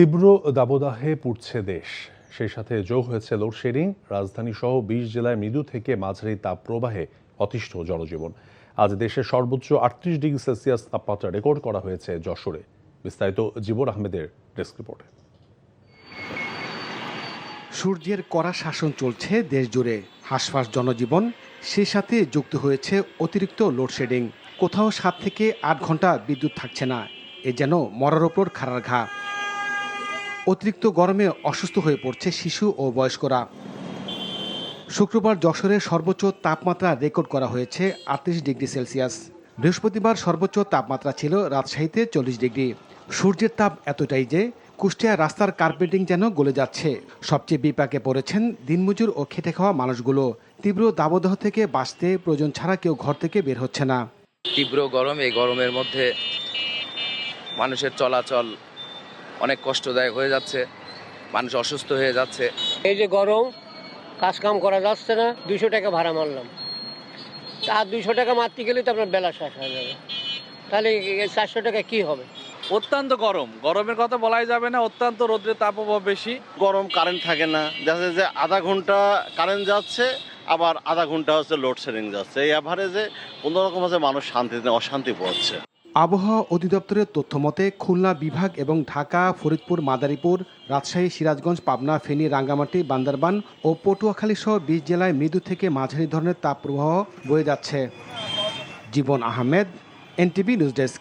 তীব্র দাবদাহে পুড়ছে দেশ, সেই সাথে যোগ হয়েছে লোডশেডিং। রাজধানী সহ ২০ জেলায় মৃদু থেকে মাঝারি তাপ প্রবাহে অতিষ্ঠ জনজীবন। আজ দেশের সর্বোচ্চ ৩৮ ডিগ্রি সেলসিয়াস তাপমাত্রা রেকর্ড করা হয়েছে যশোরে। বিস্তারিত জীবন আহমেদের ডেস্ক রিপোর্টে। সূর্যের কড়া শাসন চলছে দেশ জুড়ে, হাঁসফাঁস জনজীবন, সেই সাথে যুক্ত হয়েছে অতিরিক্ত লোডশেডিং। কোথাও ৭ থেকে ৮ ঘন্টা বিদ্যুৎ থাকছে না, এ যেন মরার ওপর খাড়ার ঘা। অতিরিক্ত গরমে অসুস্থ হয়ে পড়ছে শিশু ও বয়স্করা। শুক্রবার যশোরের সর্বোচ্চ তাপমাত্রা রেকর্ড করা হয়েছে ৩৮ ডিগ্রি সেলসিয়াস। বৃহস্পতিবার সর্বোচ্চ তাপমাত্রা ছিল রাজশাহীতে ৪০ ডিগ্রি। সূর্যের তাপ এতটাই যে কুষ্টিয়া রাস্তার কার্পেটিং যেন গলে যাচ্ছে। সবচেয়ে বিপাকে পড়েছেন দিনমজুর ও খেটে খাওয়া মানুষগুলো। তীব্র দাবদাহ থেকে বাঁচতে প্রয়োজন ছাড়া কেউ ঘর থেকে বের হচ্ছে না। তীব্র গরম, এই গরমের মধ্যে মানুষের চলাচল অনেক কষ্টদায়ক হয়ে যাচ্ছে, মানুষ অসুস্থ হয়ে যাচ্ছে। এই যে গরম, কাজ কাম করা যাচ্ছে না, 200 টাকা ভাড়া মারলাম, আর 200 টাকা মারতে গেলে তো আপনার বেলা শেষ হয়ে যাবে, তাহলে 400 টাকা কি হবে? অত্যন্ত গরম, গরমের কথা বলাই যাবে না, অত্যন্ত রোদ্রের তাপপ্রবাহ বেশি। গরম, কারেন্ট থাকে না, যাচ্ছে যে আধা ঘন্টা কারেন্ট যাচ্ছে, আবার আধা ঘন্টা হচ্ছে লোডশেডিং যাচ্ছে। এই অ্যাভারেজে কোনোরকম হচ্ছে মানুষ শান্তিতে অশান্তি পাচ্ছে। আবহাওয়া অধিদপ্তরের তথ্য মতে খুলনা বিভাগ এবং ঢাকা, ফরিদপুর, মাদারীপুর, রাজশাহী, সিরাজগঞ্জ, পাবনা, ফেনী, রাঙ্গামাটি, বান্দরবান ও পটুয়াখালী সহ ২০ জেলায় মৃদু থেকে মাঝারি ধরনের তাপপ্রবাহ বয়ে যাচ্ছে। জীবন আহমেদ, এনটিভি নিউজ ডেস্ক।